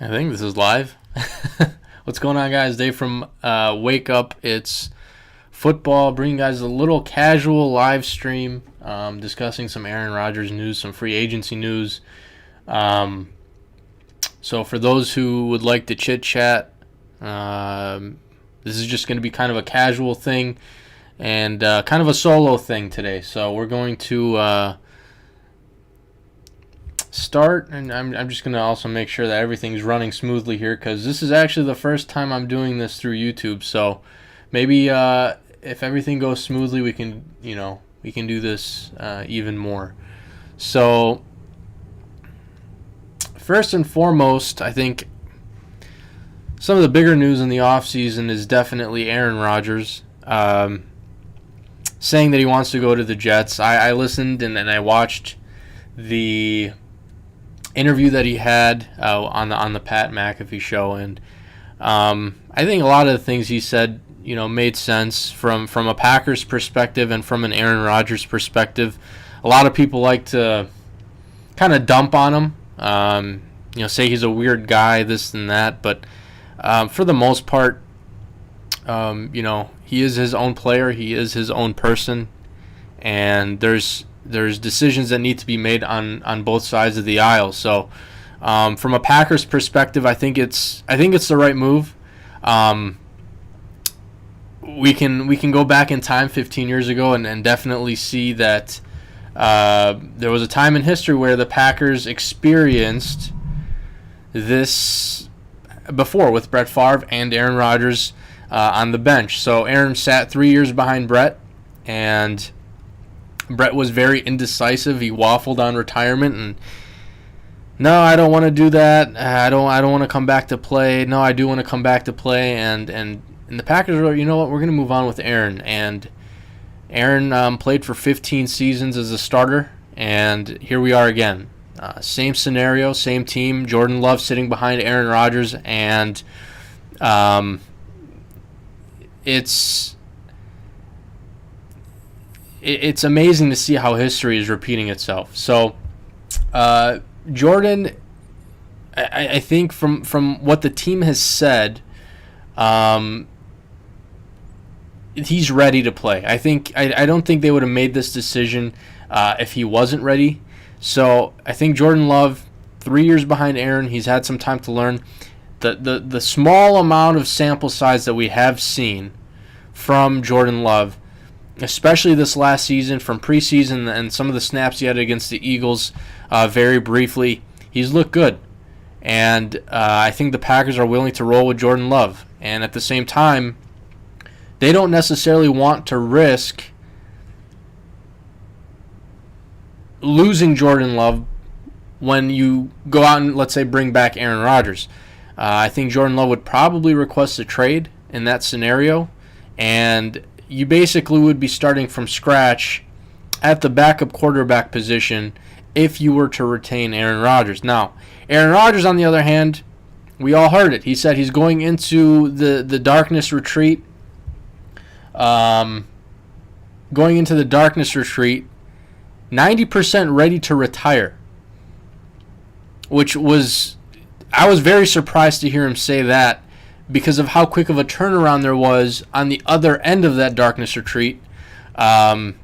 I think this is live. What's going on, guys? Dave from Wake Up. It's football. Bringing you guys a little casual live stream, discussing some Aaron Rodgers news, some free agency news. So for those who would like to chit chat, this is just going to be kind of a casual thing and kind of a solo thing today. So we're going to start, and I'm just going to also make sure that everything's running smoothly here, because this is actually the first time I'm doing this through YouTube. So maybe if everything goes smoothly, we can do this even more. So first and foremost, I think some of the bigger news in the offseason is definitely Aaron Rodgers saying that he wants to go to the Jets. I listened and I watched the interview that he had on the Pat McAfee show, and I think a lot of the things he said made sense from a Packers perspective and from an Aaron Rodgers perspective. A lot of people like to kind of dump on him, say he's a weird guy, this and that, but for the most part, he is his own player, he is his own person, and there's decisions that need to be made on both sides of the aisle. So from a Packers perspective, I think it's the right move. We can go back in time 15 years ago and definitely see that there was a time in history where the Packers experienced this before with Brett Favre and Aaron Rodgers on the bench. So Aaron sat 3 years behind Brett, and Brett was very indecisive. He waffled on retirement, and no, I don't want to do that. I don't want to come back to play. No, I do want to come back to play. And the Packers were, you know what, we're going to move on with Aaron. And Aaron played for 15 seasons as a starter, and here we are again. Same scenario, same team. Jordan Love sitting behind Aaron Rodgers, and it's amazing to see how history is repeating itself. So Jordan, I think from what the team has said, he's ready to play. I don't think they would have made this decision if he wasn't ready. So I think Jordan Love, 3 years behind Aaron, he's had some time to learn. The small amount of sample size that we have seen from Jordan Love, especially this last season, from preseason and some of the snaps he had against the Eagles very briefly, he's looked good. And I think the Packers are willing to roll with Jordan Love. And at the same time, they don't necessarily want to risk losing Jordan Love when you go out and, let's say, bring back Aaron Rodgers. I think Jordan Love would probably request a trade in that scenario, and you basically would be starting from scratch at the backup quarterback position if you were to retain Aaron Rodgers. Now, Aaron Rodgers, on the other hand, we all heard it. He said he's going into the darkness retreat. Going into the darkness retreat, 90% ready to retire, which was, I was very surprised to hear him say that, because of how quick of a turnaround there was on the other end of that darkness retreat.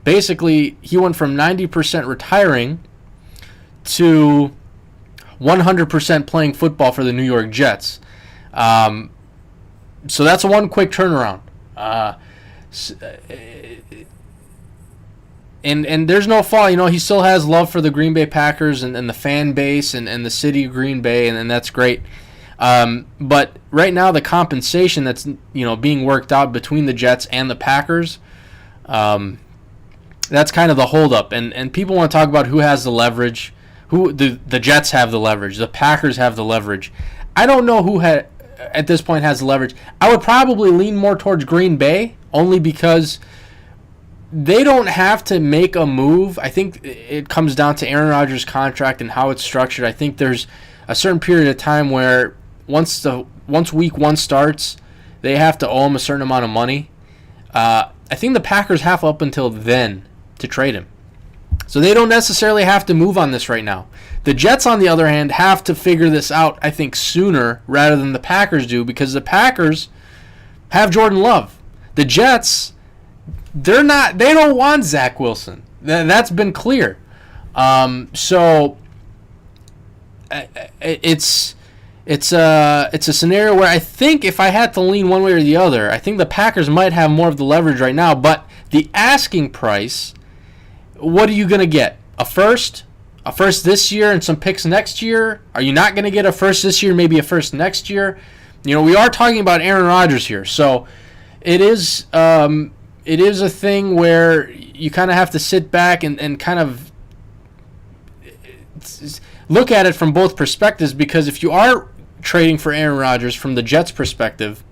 Basically, he went from 90% retiring to 100% playing football for the New York Jets. So that's one quick turnaround. And there's no fault. He still has love for the Green Bay Packers and the fan base and the city of Green Bay, and that's great. But right now, the compensation that's being worked out between the Jets and the Packers, that's kind of the holdup. And people want to talk about who has the leverage. Who the Jets have the leverage. The Packers have the leverage. I don't know who at this point has the leverage. I would probably lean more towards Green Bay, only because they don't have to make a move. I think it comes down to Aaron Rodgers' contract and how it's structured. I think there's a certain period of time where once week one starts, they have to owe him a certain amount of money. I think the Packers have up until then to trade him. So they don't necessarily have to move on this right now. The Jets, on the other hand, have to figure this out, I think, sooner rather than the Packers do, because the Packers have Jordan Love. The Jets, they don't want Zach Wilson. That's been clear. So it's a scenario where I think if I had to lean one way or the other, I think the Packers might have more of the leverage right now. But the asking price, what are you going to get? A first this year and some picks next year? Are you not going to get a first this year, maybe a first next year? We are talking about Aaron Rodgers here, so it is a thing where you kind of have to sit back and kind of look at it from both perspectives, because if you are trading for Aaron Rodgers from the Jets' perspective,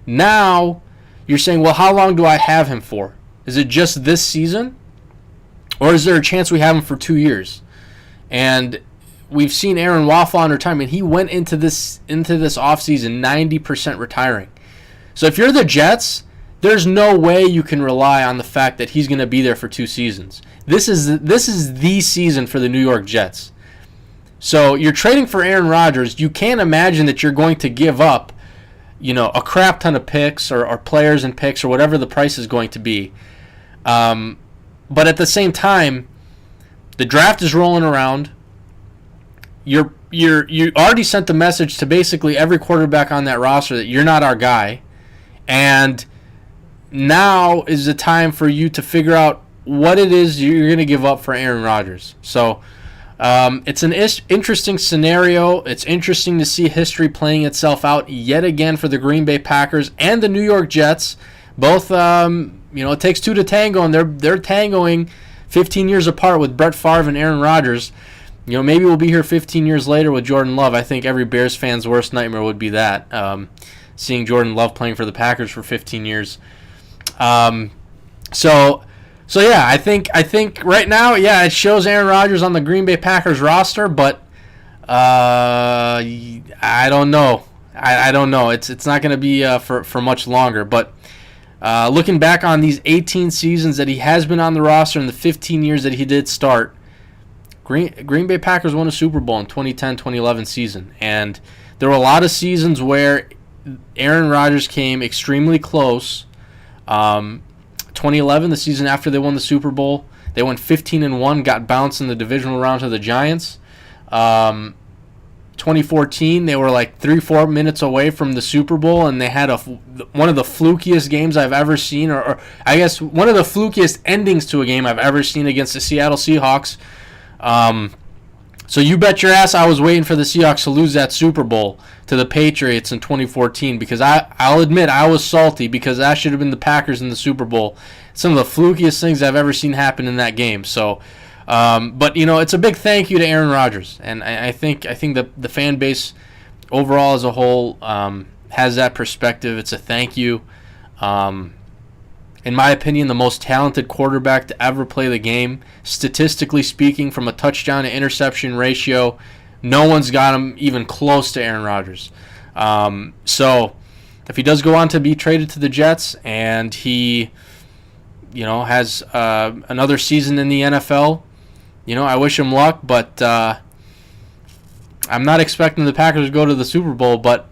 now you're saying, well, how long do I have him for? Is it just this season? Or is there a chance we have him for 2 years? And we've seen Aaron waffle on retirement. He went into this offseason 90% retiring. So if you're the Jets, there's no way you can rely on the fact that he's going to be there for 2 seasons. This is the season for the New York Jets. So you're trading for Aaron Rodgers. You can't imagine that you're going to give up, a crap ton of picks or players and picks or whatever the price is going to be. But at the same time, the draft is rolling around. You already sent the message to basically every quarterback on that roster that you're not our guy, and now is the time for you to figure out what it is you're going to give up for Aaron Rodgers. So it's an interesting scenario. It's interesting to see history playing itself out yet again for the Green Bay Packers and the New York Jets. Both, it takes two to tango, and they're tangoing 15 years apart with Brett Favre and Aaron Rodgers. Maybe we'll be here 15 years later with Jordan Love. I think every Bears fan's worst nightmare would be that, seeing Jordan Love playing for the Packers for 15 years. So yeah, I think right now, yeah, it shows Aaron Rodgers on the Green Bay Packers roster, but I don't know. I don't know. It's not going to be for much longer. But looking back on these 18 seasons that he has been on the roster and the 15 years that he did start, Green Bay Packers won a Super Bowl in 2010-2011 season, and there were a lot of seasons where Aaron Rodgers came extremely close. 2011, the season after they won the Super Bowl, they went 15-1, got bounced in the divisional round to the Giants. 2014, they were like 3-4 minutes away from the Super Bowl, and they had one of the flukiest games I've ever seen, or I guess one of the flukiest endings to a game I've ever seen against the Seattle Seahawks. So you bet your ass I was waiting for the Seahawks to lose that Super Bowl to the Patriots in 2014, because I'll admit I was salty, because that should have been the Packers in the Super Bowl. Some of the flukiest things I've ever seen happen in that game. So, but it's a big thank you to Aaron Rodgers, and I think the fan base overall as a whole has that perspective. It's a thank you. In my opinion, the most talented quarterback to ever play the game. Statistically speaking, from a touchdown to interception ratio, no one's got him even close to Aaron Rodgers. So if he does go on to be traded to the Jets and he, has another season in the NFL, I wish him luck, but I'm not expecting the Packers to go to the Super Bowl. But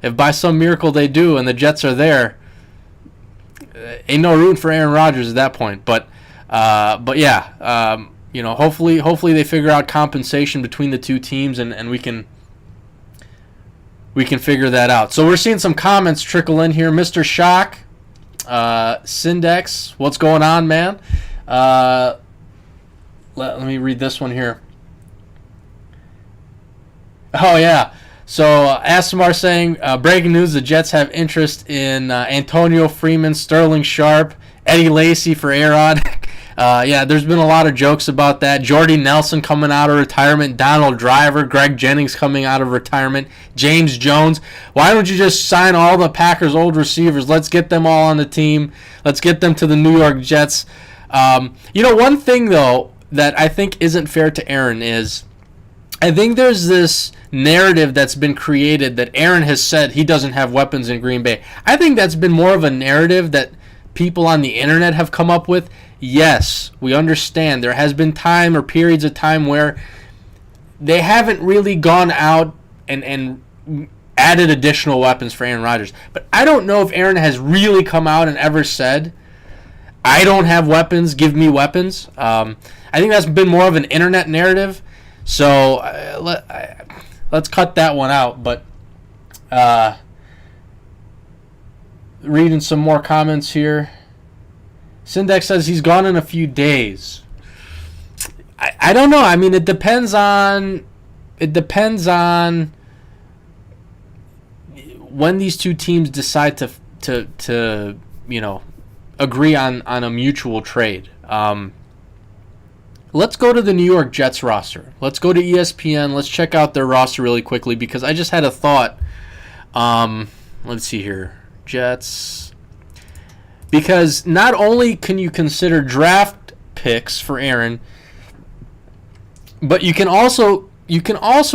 if by some miracle they do and the Jets are there, ain't no rooting for Aaron Rodgers at that point. But yeah, hopefully they figure out compensation between the two teams, and we can figure that out. So we're seeing some comments trickle in here. Mr. Shock, Syndex, what's going on, man? Let me read this one here. Oh yeah. So Asimar saying, breaking news, the Jets have interest in Antonio Freeman, Sterling Sharp, Eddie Lacy for A-Rod. Yeah, there's been a lot of jokes about that. Jordy Nelson coming out of retirement, Donald Driver, Greg Jennings coming out of retirement, James Jones. Why don't you just sign all the Packers' old receivers? Let's get them all on the team. Let's get them to the New York Jets. One thing, though, that I think isn't fair to Aaron is I think there's this narrative that's been created that Aaron has said he doesn't have weapons in Green Bay. I think that's been more of a narrative that people on the internet have come up with, yes, we understand. There has been time or periods of time where they haven't really gone out and added additional weapons for Aaron Rodgers. But I don't know if Aaron has really come out and ever said, I don't have weapons, give me weapons. I think that's been more of an internet narrative. So let's cut that one out. But reading some more comments here. Syndex says he's gone in a few days. I don't know. I mean, it depends on when these two teams decide to agree on a mutual trade. Let's go to the New York Jets roster. Let's go to ESPN. Let's check out their roster really quickly because I just had a thought. Let's see here. Jets. Because not only can you consider draft picks for Aaron, but you can also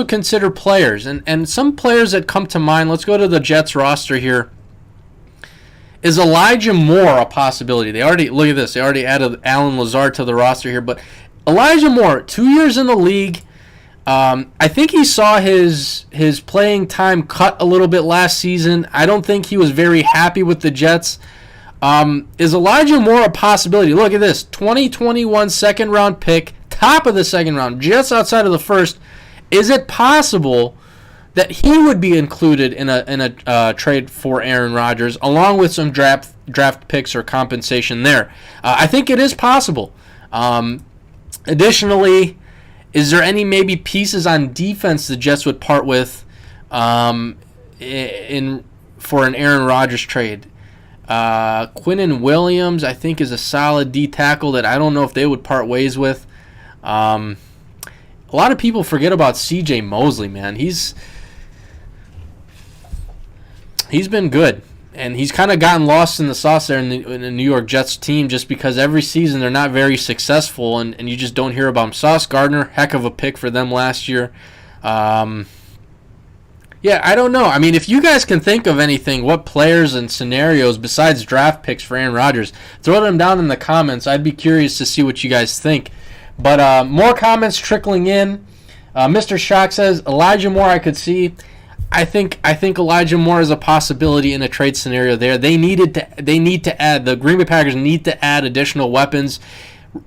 consider players. And some players that come to mind, let's go to the Jets roster here. Is Elijah Moore a possibility? Look at this. They already added Alan Lazard to the roster here, but Elijah Moore, 2 years in the league. I think he saw his playing time cut a little bit last season. I don't think he was very happy with the Jets. Is Elijah Moore a possibility? Look at this. 2021 second-round pick, top of the second round, just outside of the first. Is it possible that he would be included in a trade for Aaron Rodgers, along with some draft picks or compensation there? I think it is possible. Additionally, is there any maybe pieces on defense the Jets would part with for an Aaron Rodgers trade? Quinnen Williams, I think, is a solid D tackle that I don't know if they would part ways with. A lot of people forget about C.J. Mosley, man. He's been good, and he's kind of gotten lost in the sauce there in the New York Jets team just because every season they're not very successful, and you just don't hear about him. Sauce Gardner, heck of a pick for them last year. Yeah, I don't know. I mean, if you guys can think of anything, what players and scenarios besides draft picks for Aaron Rodgers, throw them down in the comments. I'd be curious to see what you guys think. But more comments trickling in. Mr. Shock says, Elijah Moore I could see. I think Elijah Moore is a possibility in a trade scenario there. The Green Bay Packers need to add additional weapons.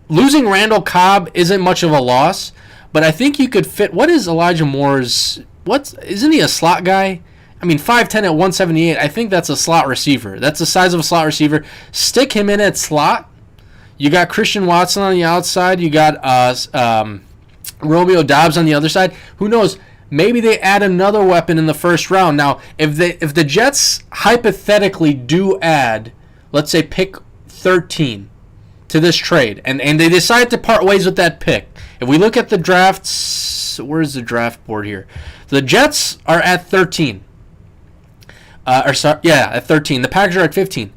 Losing Randall Cobb isn't much of a loss, but I think you could fit. What is Elijah Moore's? Isn't he a slot guy? I mean, 5'10 at 178. I think that's a slot receiver. That's the size of a slot receiver. Stick him in at slot. You got Christian Watson on the outside. You got Romeo Doubs on the other side. Who knows? Maybe they add another weapon in the first round. Now, if the Jets hypothetically do add, let's say, pick 13 to this trade, and they decide to part ways with that pick. If we look at the drafts, where's the draft board here? The Jets are at 13. At 13. The Packers are at 15.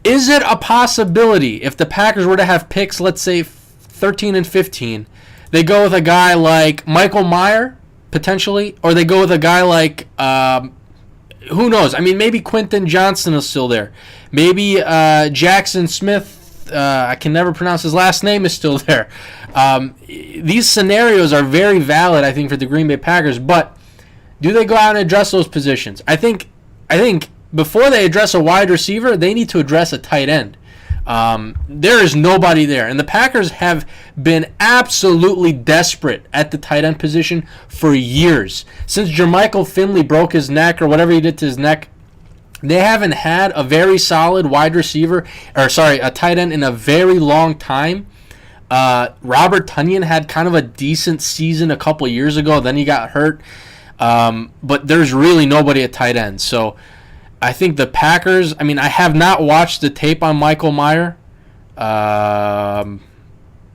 Is it a possibility if the Packers were to have picks, let's say 13 and 15, they go with a guy like Michael Mayer, potentially, or they go with a guy like, who knows? I mean, maybe Quentin Johnston is still there. Maybe Jackson Smith, I can never pronounce his last name, is still there. These scenarios are very valid, I think, for the Green Bay Packers, but do they go out and address those positions? I think before they address a wide receiver, they need to address a tight end. There is nobody there. And the Packers have been absolutely desperate at the tight end position for years. Since Jermichael Finley broke his neck or whatever he did to his neck, they haven't had a very solid a tight end in a very long time. Robert Tonyan had kind of a decent season a couple years ago. Then he got hurt. But there's really nobody at tight end. So I think the Packers, I mean, I have not watched the tape on Michael Mayer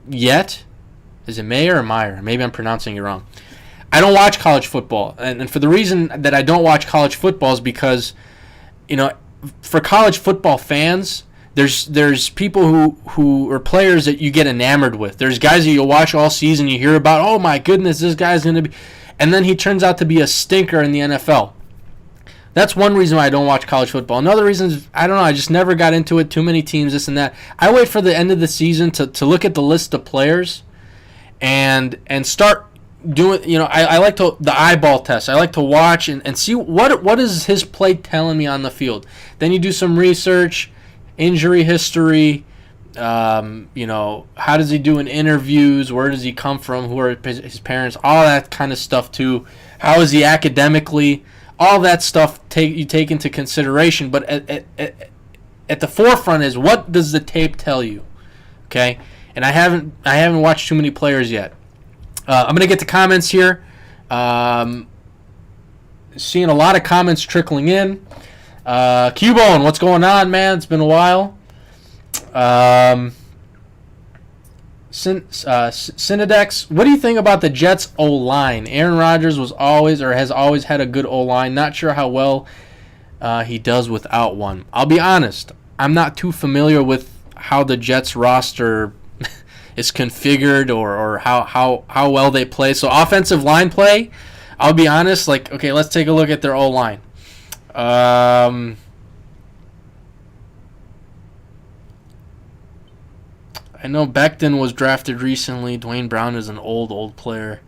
yet. Is it Mayer or Meyer? Maybe I'm pronouncing it wrong. I don't watch college football. And for the reason that I don't watch college football is because, for college football fans, there's people who are players that you get enamored with. There's guys that you'll watch all season, you hear about, oh my goodness, this guy's going to be, and then he turns out to be a stinker in the NFL. That's one reason why I don't watch college football. Another reason is, I don't know, I just never got into it. Too many teams, this and that. I wait for the end of the season to look at the list of players and start doing, I like the eyeball test. I like to watch and see what is his play telling me on the field. Then you do some research, injury history, how does he do in interviews, where does he come from, who are his parents, all that kind of stuff too. How is he academically? All that stuff you take into consideration, but at the forefront is, what does the tape tell you? Okay, and I haven't watched too many players yet. I'm gonna get to comments here. Seeing a lot of comments trickling in. Cubone, what's going on, man? It's been a while. Cinedex, what do you think about the Jets' O-line? Aaron Rodgers has always had a good O-line. Not sure how well he does without one. I'll be honest, I'm not too familiar with how the Jets roster is configured or how well they play. So offensive line play, I'll be honest, okay, let's take a look at their O-line. I know Becton was drafted recently. Dwayne Brown is an old player.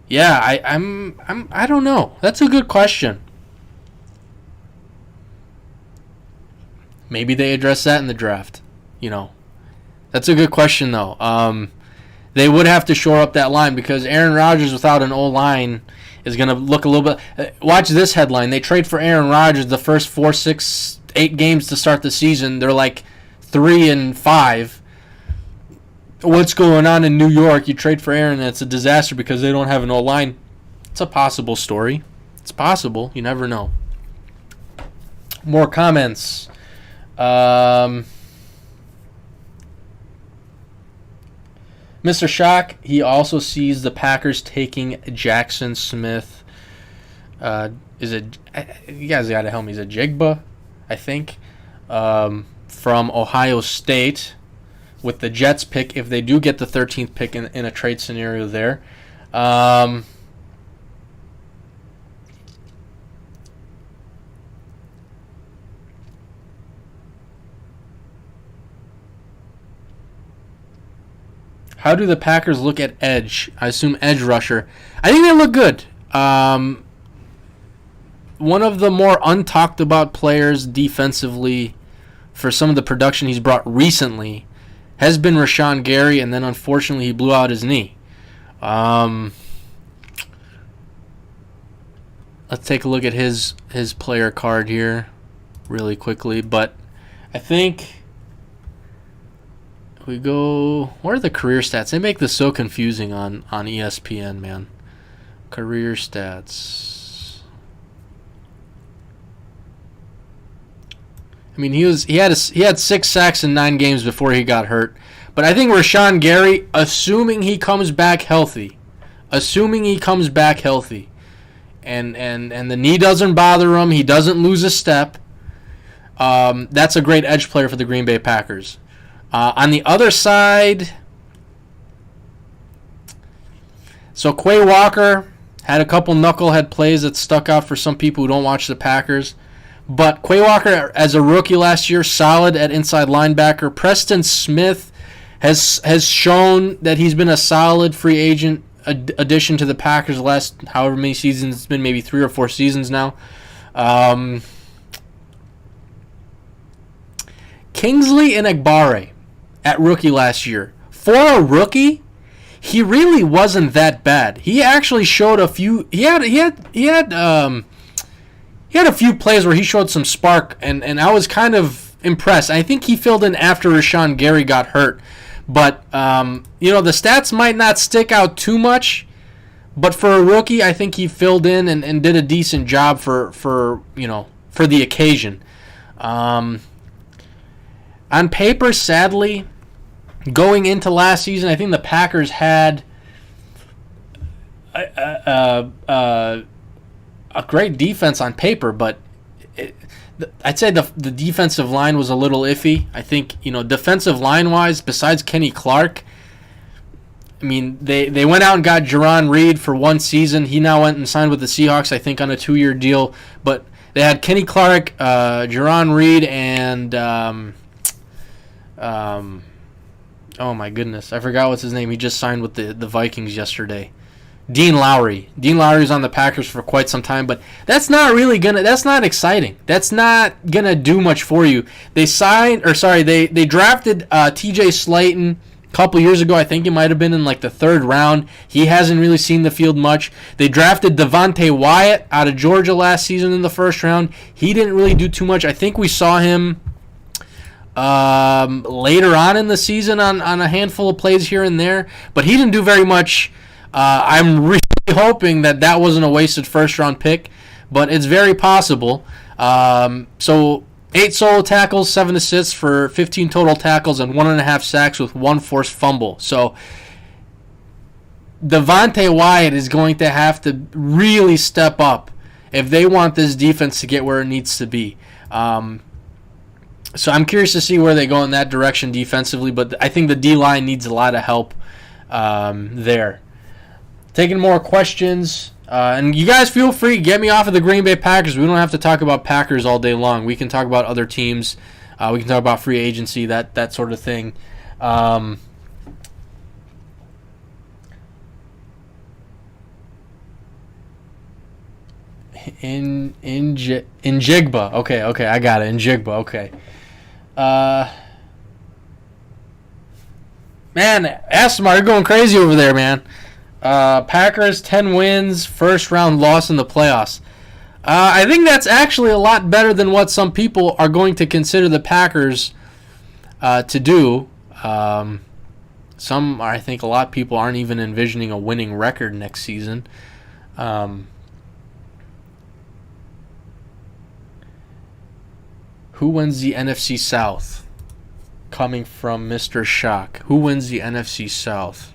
Yeah, I don't know. That's a good question. Maybe they address that in the draft. That's a good question though. They would have to shore up that line, because Aaron Rodgers without an O-line is going to look a little bit. Watch this headline. They trade for Aaron Rodgers the first 4, 6, 8 games to start the season. They're like 3-5. What's going on in New York? You trade for Aaron, and it's a disaster because they don't have an O-line. It's a possible story. It's possible. You never know. More comments. Mr. Shock, he also sees the Packers taking Jackson Smith. You guys got to help me. Is it Jigba, I think, from Ohio State, with the Jets pick if they do get the 13th pick in a trade scenario there. How do the Packers look at edge? I assume edge rusher. I think they look good. One of the more untalked about players defensively for some of the production he's brought recently has been Rashawn Gary, and then unfortunately he blew out his knee. Let's take a look at his player card here really quickly. But I think we go, what are the career stats? They make this so confusing on ESPN, man. Career stats. I mean, he had 6 sacks in 9 games before he got hurt. But I think Rashawn Gary, assuming he comes back healthy, and the knee doesn't bother him, he doesn't lose a step, that's a great edge player for the Green Bay Packers. On the other side, so Quay Walker had a couple knucklehead plays that stuck out for some people who don't watch the Packers. But Quay Walker, as a rookie last year, solid at inside linebacker. Preston Smith has shown that he's been a solid free agent addition to the Packers the last however many seasons. It's been maybe 3 or 4 seasons now. Kingsley Enagbare at rookie last year. For a rookie, he really wasn't that bad. He actually showed a few. He had a few plays where he showed some spark, and I was kind of impressed. I think he filled in after Rashawn Gary got hurt, but the stats might not stick out too much. But for a rookie, I think he filled in and did a decent job for the occasion. On paper, sadly, going into last season, I think the Packers had a great defense on paper, but I'd say the defensive line was a little iffy. I think, defensive line-wise, besides Kenny Clark, I mean, they went out and got Jerron Reed for 1 season. He now went and signed with the Seahawks, I think, on a 2-year deal. But they had Kenny Clark, Jerron Reed, and oh my goodness, I forgot what's his name. He just signed with the Vikings yesterday. Dean Lowry. Dean Lowry's on the Packers for quite some time, but that's not exciting. That's not gonna do much for you. They drafted TJ Slayton a couple years ago. I think it might have been in like the 3rd round. He hasn't really seen the field much. They drafted Devontae Wyatt out of Georgia last season in the 1st round. He didn't really do too much. I think we saw him later on in the season on a handful of plays here and there, but he didn't do very much. I'm really hoping that wasn't a wasted 1st-round pick, but it's very possible. So 8 solo tackles, 7 assists for 15 total tackles, and 1.5 sacks with 1 forced fumble. So Devontae Wyatt is going to have to really step up if they want this defense to get where it needs to be. So I'm curious to see where they go in that direction defensively, but I think the D-line needs a lot of help there. Taking more questions, and you guys feel free, get me off of the Green Bay Packers. We don't have to talk about Packers all day long. We can talk about other teams. We can talk about free agency, that sort of thing. Njigba. Okay, I got it. Njigba, okay. Man, Asmar, you're going crazy over there, man. Packers 10 wins, 1st-round loss in the playoffs. I think that's actually a lot better than what some people are going to consider the Packers to do. I think a lot of people aren't even envisioning a winning record next season. Who wins the NFC South? Coming from Mr. Shock. Who wins the NFC South?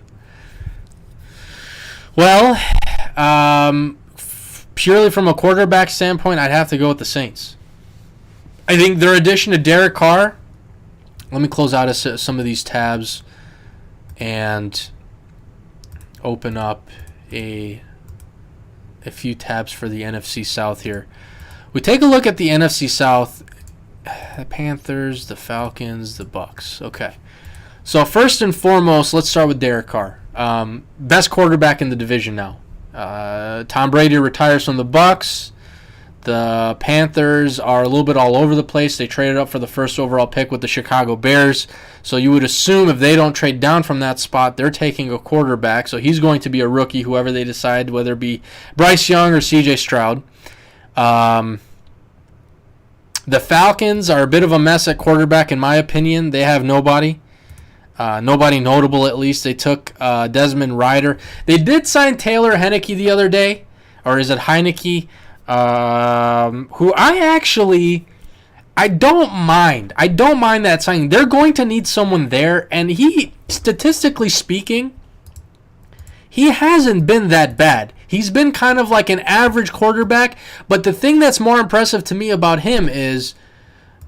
Well, purely from a quarterback standpoint, I'd have to go with the Saints. I think their addition to Derek Carr. Let me close out some of these tabs and open up a few tabs for the NFC South here. We take a look at the NFC South. The Panthers, the Falcons, the Bucks. Okay. So first and foremost, let's start with Derek Carr. Best quarterback in the division now. Tom Brady retires from the Bucks. The Panthers are a little bit all over the place. They traded up for the 1st overall pick with the Chicago Bears. So you would assume if they don't trade down from that spot, they're taking a quarterback. So he's going to be a rookie, whoever they decide, whether it be Bryce Young or C.J. Stroud. The Falcons are a bit of a mess at quarterback, in my opinion. They have nobody. Nobody notable, at least. They took Desmond Ridder. They did sign Taylor Heineke the other day. Or is it Heineke? Who I don't mind. I don't mind that signing. They're going to need someone there. And he, statistically speaking, he hasn't been that bad. He's been kind of like an average quarterback, but the thing that's more impressive to me about him is,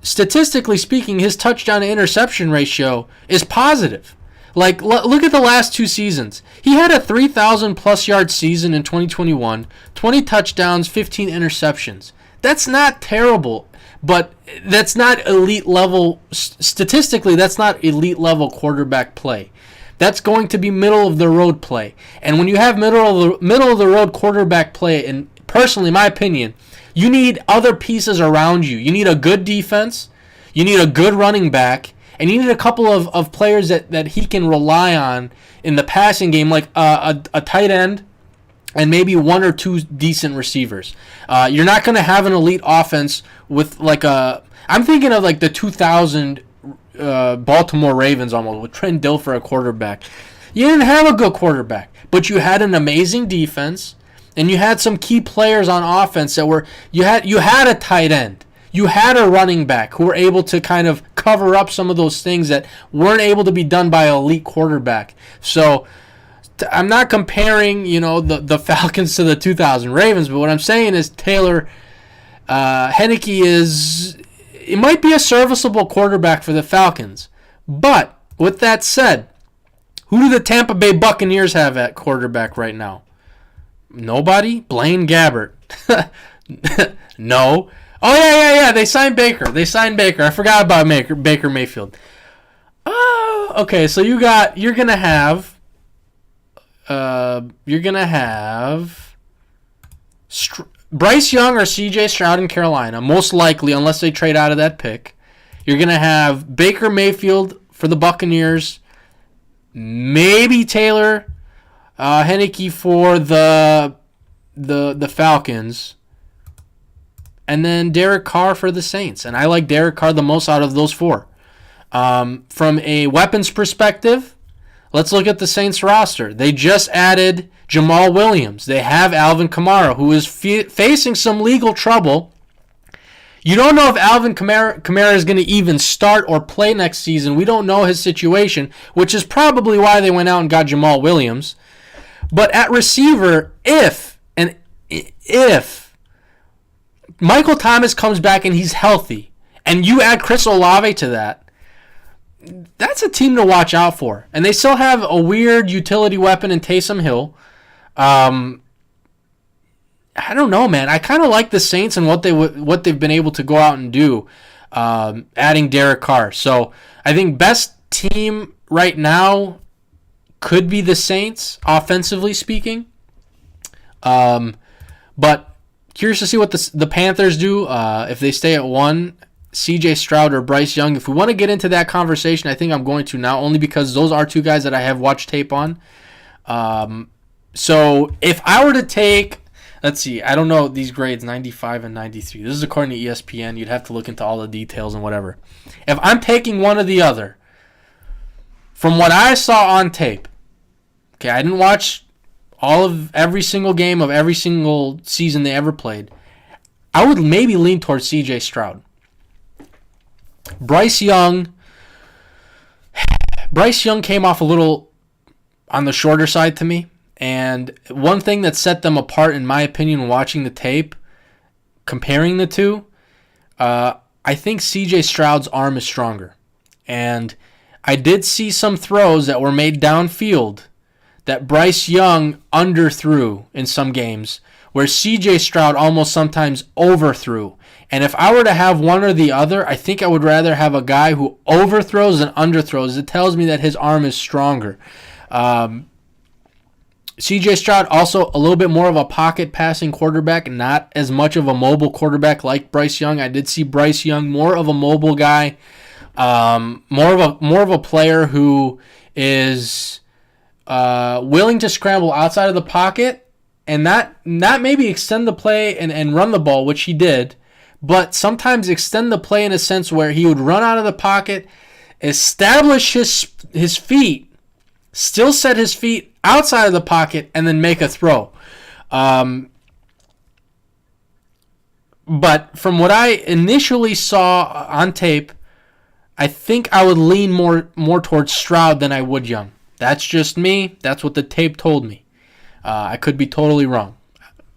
statistically speaking, his touchdown to interception ratio is positive. Like, look at the last 2 seasons. He had a 3,000-plus yard season in 2021, 20 touchdowns, 15 interceptions. That's not terrible, but that's not elite level. Statistically, that's not elite level quarterback play. That's going to be middle of the road play. And when you have middle of the road quarterback play, and personally, my opinion, you need other pieces around you. You need a good defense, you need a good running back, and you need a couple of players that he can rely on in the passing game, like a tight end and maybe 1 or 2 decent receivers. You're not going to have an elite offense with I'm thinking of like the 2000 Baltimore Ravens almost, with Trent Dilfer a quarterback. You didn't have a good quarterback, but you had an amazing defense, and you had some key players on offense that were you had a tight end, you had a running back who were able to kind of cover up some of those things that weren't able to be done by an elite quarterback. So I'm not comparing, the Falcons to the 2000 Ravens, but what I'm saying is Taylor Heineke it might be a serviceable quarterback for the Falcons. But with that said, Who do the Tampa Bay Buccaneers have at quarterback right now? Nobody? Blaine Gabbert. No. Oh, yeah. They signed Baker. I forgot about Baker Mayfield. Oh, okay. So you're gonna have Bryce Young or C.J. Stroud in Carolina, most likely, unless they trade out of that pick. You're gonna have Baker Mayfield for the Buccaneers, maybe Taylor Heineke for the Falcons, and then Derek Carr for the Saints. And I like Derek Carr the most out of those four. From a weapons perspective, let's look at the Saints roster. They just added Jamal Williams. They have Alvin Kamara, who is facing some legal trouble. You don't know if Alvin Kamara is going to even start or play next season. We don't know his situation, which is probably why they went out and got Jamal Williams. But at receiver, if Michael Thomas comes back and he's healthy, and you add Chris Olave to that, that's a team to watch out for. And they still have a weird utility weapon in Taysom Hill. I don't know, man. I kind of like the Saints and what they've been able to go out and do, adding Derek Carr. So I think best team right now could be the Saints, offensively speaking. But curious to see what the Panthers do if they stay at 1. C.J. Stroud or Bryce Young. If we want to get into that conversation, I think I'm going to now, only because those are two guys that I have watched tape on. So if I were to take, let's see, I don't know these grades, 95 and 93. This is according to ESPN. You'd have to look into all the details and whatever. If I'm taking one or the other, from what I saw on tape, okay, I didn't watch every single game of every single season they ever played, I would maybe lean towards C.J. Stroud. Bryce Young came off a little on the shorter side to me. And one thing that set them apart, in my opinion, watching the tape, comparing the two, I think C.J. Stroud's arm is stronger. And I did see some throws that were made downfield that Bryce Young underthrew in some games, where C.J. Stroud almost sometimes overthrew. And if I were to have one or the other, I think I would rather have a guy who overthrows than underthrows. It tells me that his arm is stronger. C.J. Stroud also a little bit more of a pocket passing quarterback, not as much of a mobile quarterback like Bryce Young. I did see Bryce Young more of a mobile guy, more of a player who is willing to scramble outside of the pocket and not maybe extend the play and run the ball, which he did, but sometimes extend the play in a sense where he would run out of the pocket, establish his feet, still set his feet outside of the pocket, and then make a throw. But from what I initially saw on tape, I think I would lean more towards Stroud than I would Young. That's just me. That's what the tape told me. I could be totally wrong.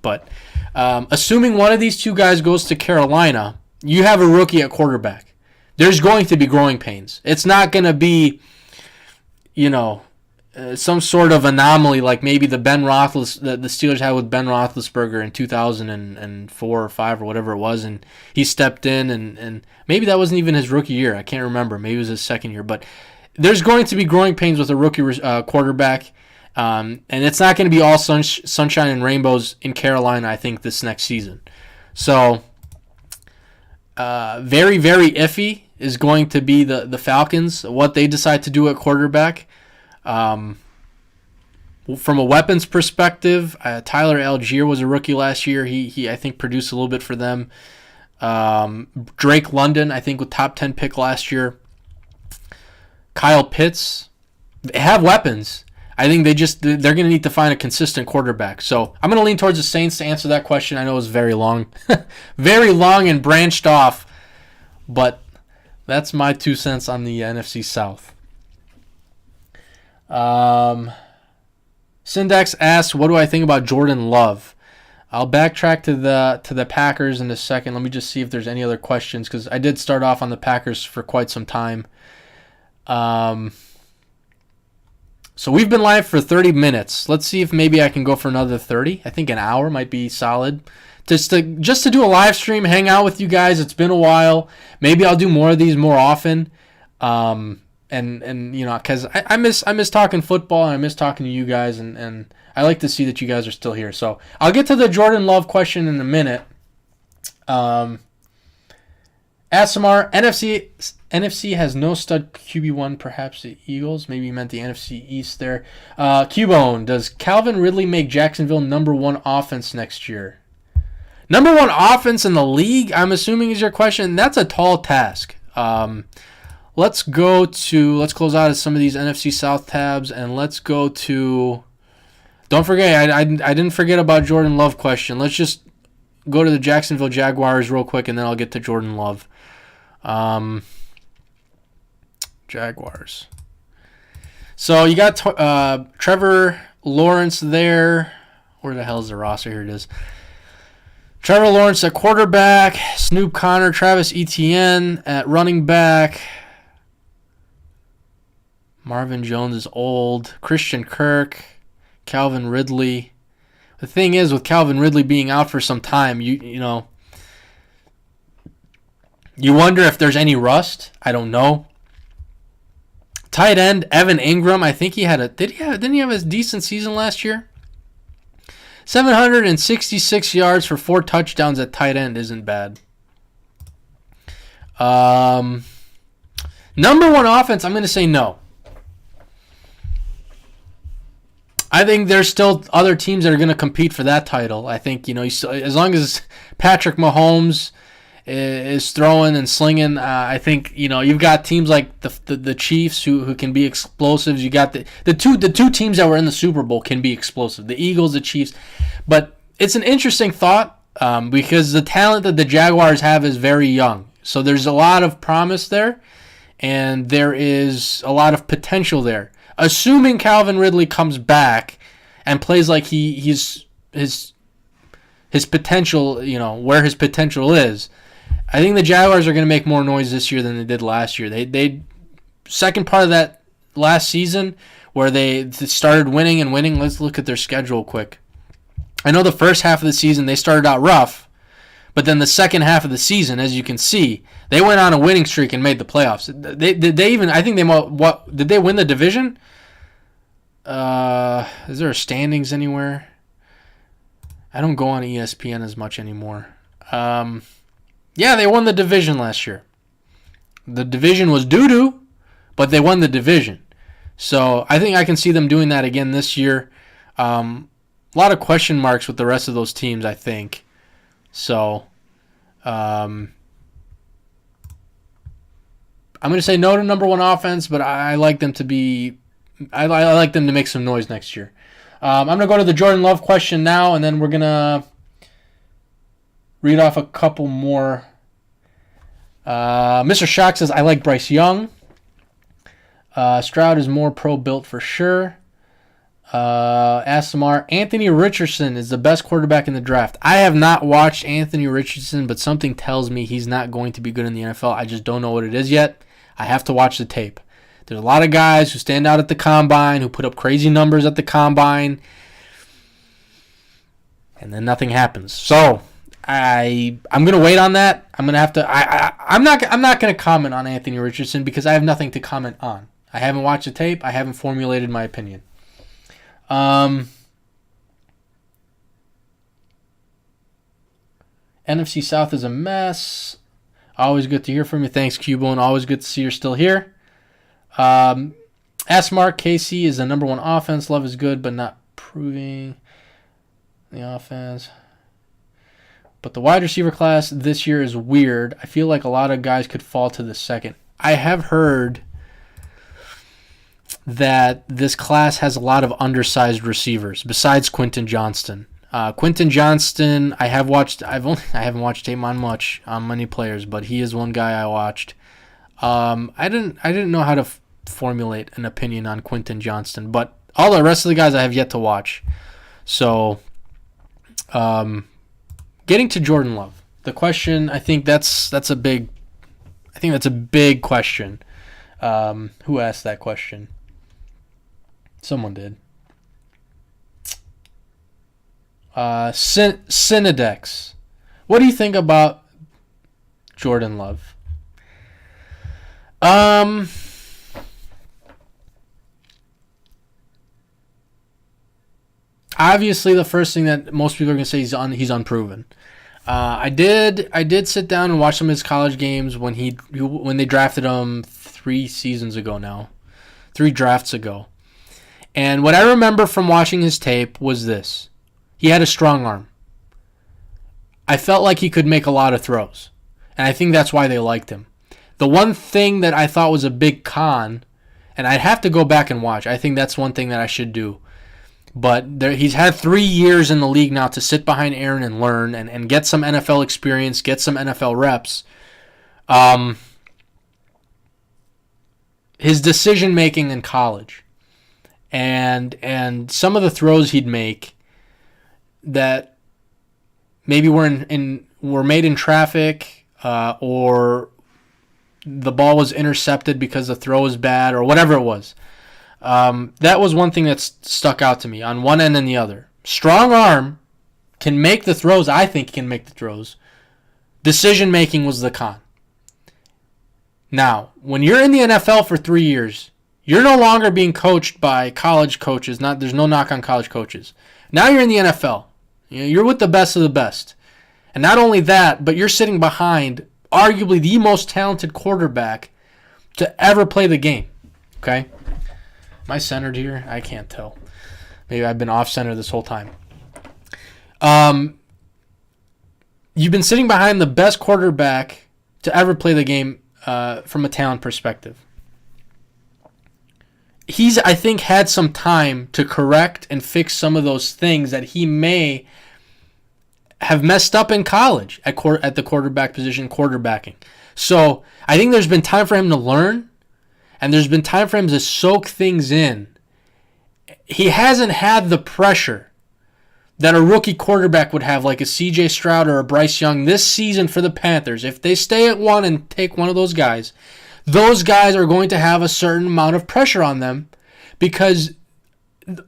But assuming one of these two guys goes to Carolina, you have a rookie at quarterback. There's going to be growing pains. It's not going to be, some sort of anomaly like maybe the Steelers had with Ben Roethlisberger in 2004 or 5 or whatever it was, and he stepped in and maybe that wasn't even his rookie year. I can't remember. Maybe it was his second year. But there's going to be growing pains with a rookie quarterback, and it's not going to be all sunshine and rainbows in Carolina, I think, this next season. So very, very iffy is going to be the Falcons, what they decide to do at quarterback. From a weapons perspective, Tyler Algier was a rookie last year. He I think produced a little bit for them. Drake London, I think, with top 10 pick last year. Kyle Pitts, they have weapons. I think they're going to need to find a consistent quarterback. So I'm going to lean towards the Saints to answer that question. I know it was very long, very long and branched off, but that's my 2 cents on the NFC South. Syndax asks, what do I think about Jordan Love? I'll backtrack to the Packers in a second. Let me just see if there's any other questions, because I did start off on the Packers for quite some time. So we've been live for 30 minutes. Let's see if maybe I can go for another 30. I think an hour might be solid. Just to do a live stream, hang out with you guys. It's been a while. Maybe I'll do more of these more often. And you know, because I miss talking football, and I miss talking to you guys, and I like to see that you guys are still here. So I'll get to the Jordan Love question in a minute. Asamar, NFC has no stud QB1, perhaps the Eagles. Maybe you meant the NFC East there. Cubone, does Calvin Ridley make Jacksonville number one offense next year? Number one offense in the league, I'm assuming, is your question. That's a tall task. Let's close out of some of these NFC South tabs, and let's go to, don't forget, I didn't forget about Jordan Love question. Let's just go to the Jacksonville Jaguars real quick, and then I'll get to Jordan Love. Jaguars. So you got Trevor Lawrence there. Where the hell is the roster? Here it is. Trevor Lawrence at quarterback. Snoop Conner, Travis Etienne at running back. Marvin Jones is old. Christian Kirk. Calvin Ridley. The thing is, with Calvin Ridley being out for some time, you know, you wonder if there's any rust. I don't know. Tight end Evan Ingram. I think he had didn't he have a decent season last year? 766 yards for 4 touchdowns at tight end isn't bad. Number one offense, I'm going to say no. I think there's still other teams that are going to compete for that title. I think, you know, as long as Patrick Mahomes is throwing and slinging, I think, you know, you've got teams like the Chiefs who can be explosives. You got the two teams that were in the Super Bowl can be explosive. The Eagles, the Chiefs. But it's an interesting thought because the talent that the Jaguars have is very young. So there's a lot of promise there, and there is a lot of potential there. Assuming Calvin Ridley comes back and plays like his potential, you know, where his potential is, I think the Jaguars are going to make more noise this year than they did last year. They second part of that last season where they started winning and winning. Let's look at their schedule quick. I know the first half of the season they started out rough, but then the second half of the season, as you can see, they went on a winning streak and made the playoffs. Did they win the division? Is there a standings anywhere? I don't go on ESPN as much anymore. Yeah, they won the division last year. The division was doo-doo, but they won the division. So I think I can see them doing that again this year. A lot of question marks with the rest of those teams, I think. So I'm going to say no to number one offense, but I like them to be. I like them to make some noise next year. I'm going to go to the Jordan Love question now, and then we're going to read off a couple more. Mr. Shock says, I like Bryce Young. Stroud is more pro-built for sure. Asamar, Anthony Richardson is the best quarterback in the draft. I have not watched Anthony Richardson, but something tells me he's not going to be good in the NFL. I just don't know what it is yet. I have to watch the tape. There's a lot of guys who stand out at the combine, who put up crazy numbers at the combine, and then nothing happens. So I'm gonna wait on that. I'm gonna have to. I'm not gonna comment on Anthony Richardson because I have nothing to comment on. I haven't watched the tape. I haven't formulated my opinion. NFC South is a mess. Always good to hear from you. Thanks, Cubone. Always good to see you're still here. Asmark, KC is the number one offense. Love is good, but not proving the offense. But the wide receiver class this year is weird. I feel like a lot of guys could fall to the second. I have heard that this class has a lot of undersized receivers besides Quentin Johnston. Quentin Johnston, I haven't watched him on many players, but he is one guy I watched. I didn't know how to formulate an opinion on Quentin Johnston, but all the rest of the guys I have yet to watch. So, getting to Jordan Love, the question, I think that's a big question. Who asked that question? Someone did. Synodex. What do you think about Jordan Love? Obviously, the first thing that most people are going to say is he's unproven. I did sit down and watch some of his college games when they drafted him 3 seasons ago now, 3 drafts ago. And what I remember from watching his tape was this. He had a strong arm. I felt like he could make a lot of throws. And I think that's why they liked him. The one thing that I thought was a big con, and I'd have to go back and watch. I think that's one thing that I should do. But he's had 3 years in the league now to sit behind Aaron and learn and get some NFL experience, get some NFL reps. His decision-making in college and some of the throws he'd make that maybe were made in traffic or the ball was intercepted because the throw was bad or whatever it was. That was one thing that stuck out to me on one end and the other. Strong arm can make the throws. I think he can make the throws. Decision making was the con. Now, when you're in the NFL for 3 years, you're no longer being coached by college coaches. There's no knock on college coaches. Now you're in the NFL. You're with the best of the best. And not only that, but you're sitting behind arguably the most talented quarterback to ever play the game. Okay? Am I centered here? I can't tell. Maybe I've been off-center this whole time. You've been sitting behind the best quarterback to ever play the game from a talent perspective. He's, I think, had some time to correct and fix some of those things that he may have messed up in college at the quarterback position, quarterbacking. So I think there's been time for him to learn, and there's been time for him to soak things in. He hasn't had the pressure that a rookie quarterback would have, like a C.J. Stroud or a Bryce Young this season for the Panthers. If they stay at one and take one of those guys are going to have a certain amount of pressure on them because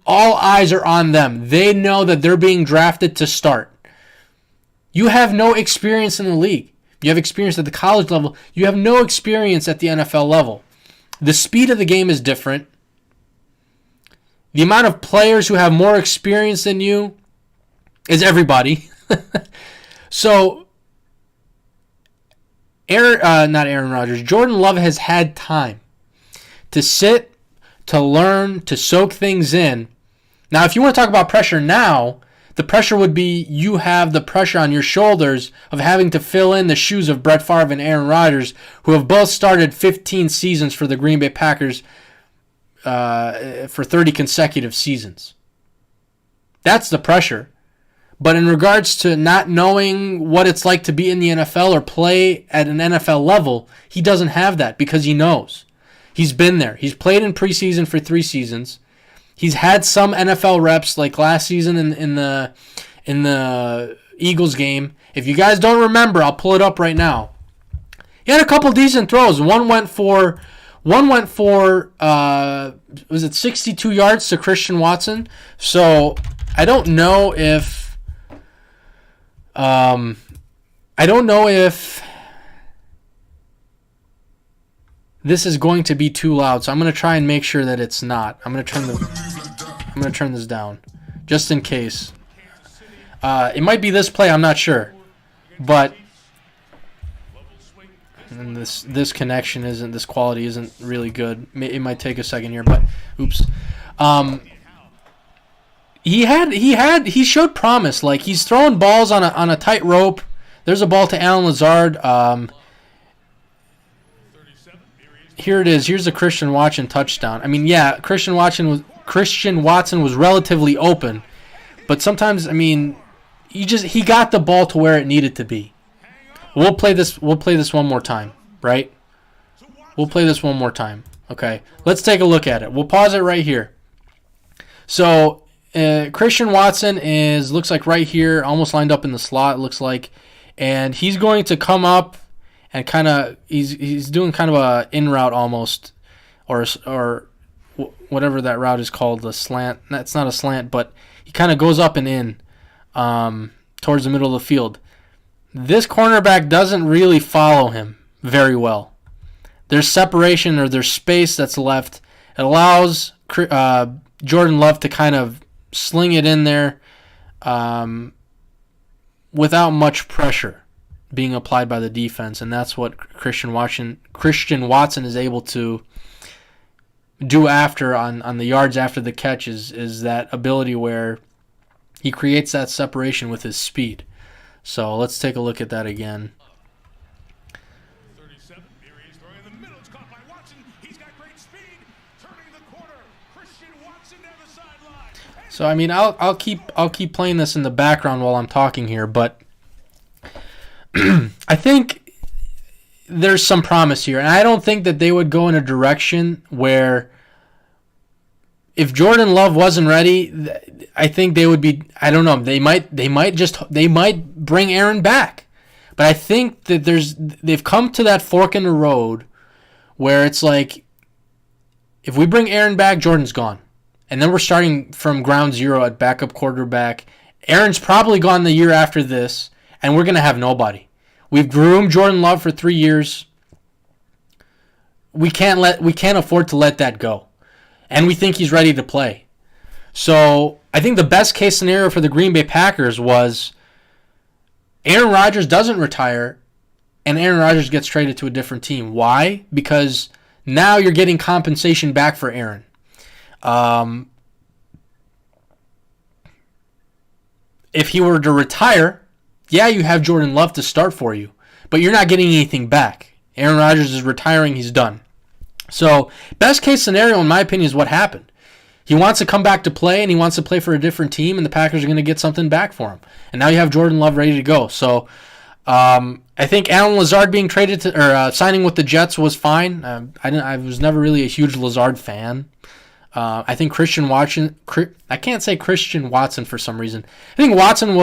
all eyes are on them. They know that they're being drafted to start. You have no experience in the league. You have experience at the college level. You have no experience at the NFL level. The speed of the game is different. The amount of players who have more experience than you is everybody. So, Aaron Rodgers, Jordan Love has had time to sit, to learn, to soak things in. Now, if you want to talk about pressure now, the pressure would be you have the pressure on your shoulders of having to fill in the shoes of Brett Favre and Aaron Rodgers, who have both started 15 seasons for the Green Bay Packers for 30 consecutive seasons. That's the pressure. But in regards to not knowing what it's like to be in the NFL or play at an NFL level, he doesn't have that because he knows. He's been there. He's played in preseason for 3 seasons. He's had some NFL reps, like last season in the Eagles game. If you guys don't remember, I'll pull it up right now. He had a couple decent throws. One went for was it 62 yards to Christian Watson? So I don't know if this is going to be too loud, so I'm going to try and make sure that it's not. I'm going to turn this down just in case. It might be this play, I'm not sure. But and this connection this quality isn't really good. It might take a second here, but oops. He showed promise. Like, he's throwing balls on a tight rope. There's a ball to Alan Lazard. Here it is. Here's the Christian Watson touchdown. I mean, yeah, Christian Watson was relatively open, but sometimes, I mean, he got the ball to where it needed to be. We'll play this one more time, right? We'll play this one more time. Okay. Let's take a look at it. We'll pause it right here. So, Christian Watson looks like right here, almost lined up in the slot, it looks like. And he's going to come up and kind of, he's doing kind of a in route almost, or whatever that route is called, the slant. That's not a slant, but he kind of goes up and in towards the middle of the field. This cornerback doesn't really follow him very well. There's separation or there's space that's left. It allows Jordan Love to kind of sling it in there without much pressure being applied by the defense, and that's what Christian Watson is able to do after on the yards after the catch is that ability where he creates that separation with his speed. So let's take a look at that again. 37, here he's throwing in the middle. It's caught by Watson. He's got great speed. Turning the corner. Christian Watson down the sideline. So I mean, I'll keep playing this in the background while I'm talking here, but I think there's some promise here, and I don't think that they would go in a direction where if Jordan Love wasn't ready, I think they would be. I don't know. They might bring Aaron back, but I think that they've come to that fork in the road where it's like, if we bring Aaron back, Jordan's gone, and then we're starting from ground zero at backup quarterback. Aaron's probably gone the year after this, and we're gonna have nobody. We've groomed Jordan Love for 3 years. We can't afford to let that go. And we think he's ready to play. So I think the best case scenario for the Green Bay Packers was Aaron Rodgers doesn't retire and Aaron Rodgers gets traded to a different team. Why? Because now you're getting compensation back for Aaron. If he were to retire, yeah, you have Jordan Love to start for you, but you're not getting anything back. Aaron Rodgers is retiring. He's done. So best case scenario, in my opinion, is what happened. He wants to come back to play, and he wants to play for a different team, and the Packers are going to get something back for him. And now you have Jordan Love ready to go. So I think Alan Lazard being traded to or signing with the Jets was fine. I was never really a huge Lazard fan. I think Christian Watson. I can't say Christian Watson for some reason. I think Watson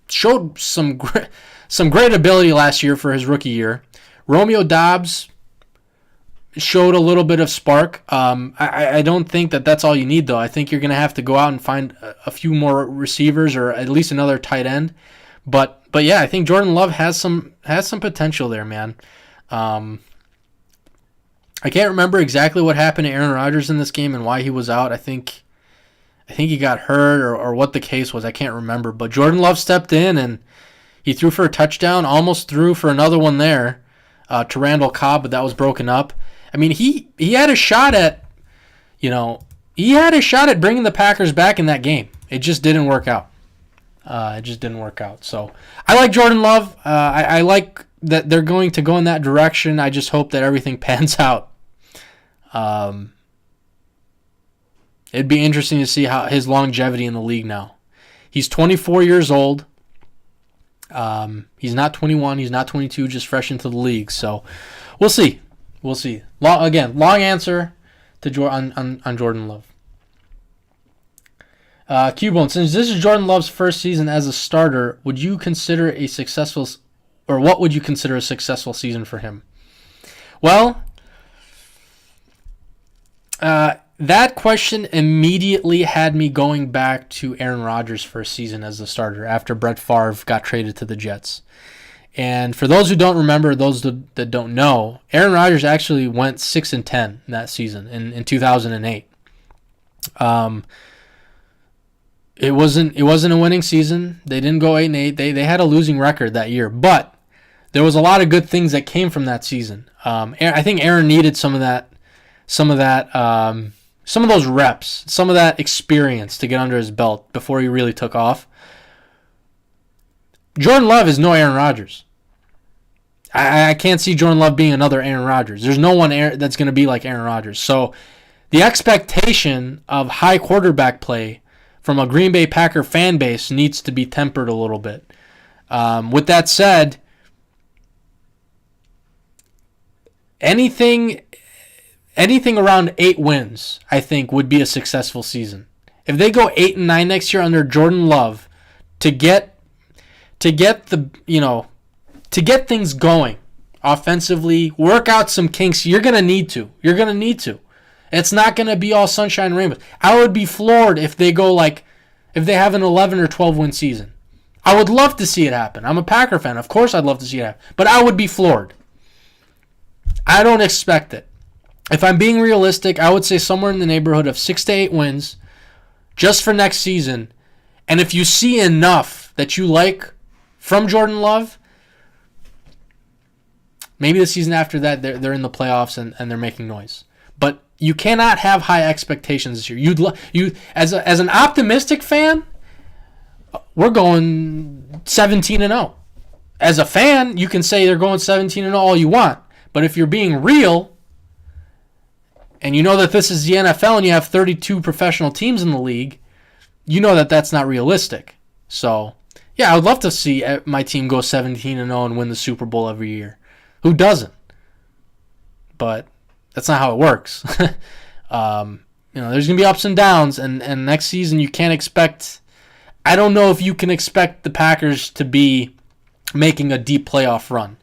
showed some great ability last year for his rookie year. Romeo Doubs showed a little bit of spark. I don't think that that's all you need, though. I think you're going to have to go out and find a few more receivers or at least another tight end. But yeah, I think Jordan Love has some potential there, man. I can't remember exactly what happened to Aaron Rodgers in this game and why he was out. I think he got hurt or what the case was. I can't remember. But Jordan Love stepped in and he threw for a touchdown, almost threw for another one there to Randall Cobb, but that was broken up. I mean, he had a shot at, bringing the Packers back in that game. It just didn't work out. So I like Jordan Love. I like that they're going to go in that direction. I just hope that everything pans out. It'd be interesting to see how his longevity in the league now. He's 24 years old. He's not 21. He's not 22. Just fresh into the league. So we'll see. Long answer to on Jordan Love. Cubone, since this is Jordan Love's first season as a starter, what would you consider a successful season for him? Well, that question immediately had me going back to Aaron Rodgers' first season as the starter after Brett Favre got traded to the Jets. And for those who don't remember, those that don't know, Aaron Rodgers actually went 6-10 in that season in 2008. It wasn't a winning season. They didn't go 8-8. They had a losing record that year, but there was a lot of good things that came from that season. I think Aaron needed some of those reps, some of that experience to get under his belt before he really took off. Jordan Love is no Aaron Rodgers. I can't see Jordan Love being another Aaron Rodgers. There's no one that's going to be like Aaron Rodgers. So the expectation of high quarterback play from a Green Bay Packer fan base needs to be tempered a little bit. With that said, anything around 8 wins, I think, would be a successful season. If they go 8-9 next year under Jordan Love, to get things going, offensively, work out some kinks. You're going to need to. It's not going to be all sunshine and rainbows. I would be floored if they have an 11 or 12 win season. I would love to see it happen. I'm a Packer fan. Of course I'd love to see it happen. But I would be floored. I don't expect it. If I'm being realistic, I would say somewhere in the neighborhood of 6 to 8 wins just for next season. And if you see enough that you like from Jordan Love, maybe the season after that they're in the playoffs and they're making noise. But you cannot have high expectations this year. You as an optimistic fan, we're going 17-0. As a fan, you can say they're going 17-0 all you want. But if you're being real, and you know that this is the NFL and you have 32 professional teams in the league, you know that that's not realistic. So, yeah, I would love to see my team go 17-0 and win the Super Bowl every year. Who doesn't? But that's not how it works. There's going to be ups and downs, and next season you can't expect... I don't know if you can expect the Packers to be making a deep playoff run,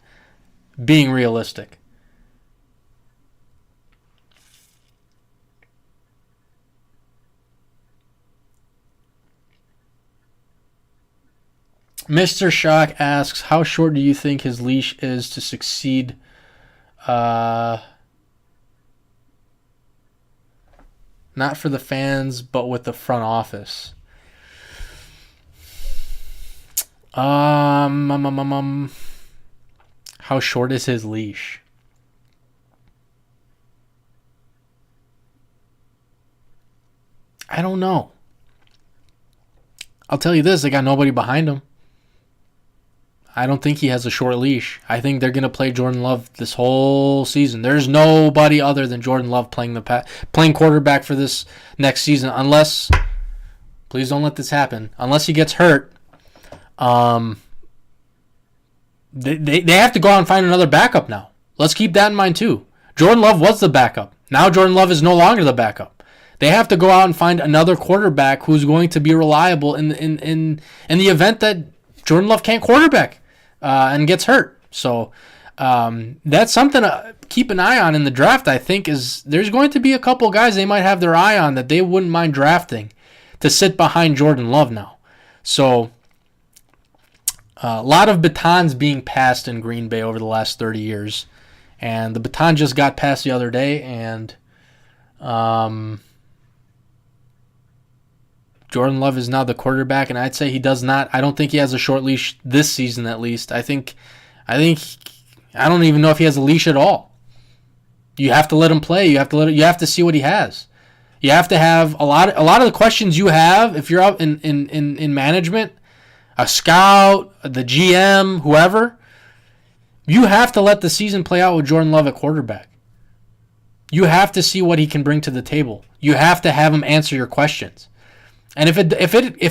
being realistic. Mr. Shock asks, how short do you think his leash is to succeed? Not for the fans, but with the front office. How short is his leash? I don't know. I'll tell you this, they got nobody behind him. I don't think he has a short leash. I think they're going to play Jordan Love this whole season. There's nobody other than Jordan Love playing quarterback for this next season, unless, please don't let this happen, unless he gets hurt. They have to go out and find another backup now. Let's keep that in mind too. Jordan Love was the backup. Now Jordan Love is no longer the backup. They have to go out and find another quarterback who's going to be reliable in the event that Jordan Love can't quarterback and gets hurt. So that's something to keep an eye on in the draft. I think there's going to be a couple guys they might have their eye on that they wouldn't mind drafting to sit behind Jordan Love now. So a lot of batons being passed in Green Bay over the last 30 years. And the baton just got passed the other day, and Jordan Love is now the quarterback, and I'd say he does not. I don't think he has a short leash this season, at least. I don't even know if he has a leash at all. You have to let him play. You have to see what he has. You have to have a lot of the questions you have if you're out in management, a scout, the GM, whoever. You have to let the season play out with Jordan Love at quarterback. You have to see what he can bring to the table. You have to have him answer your questions. And if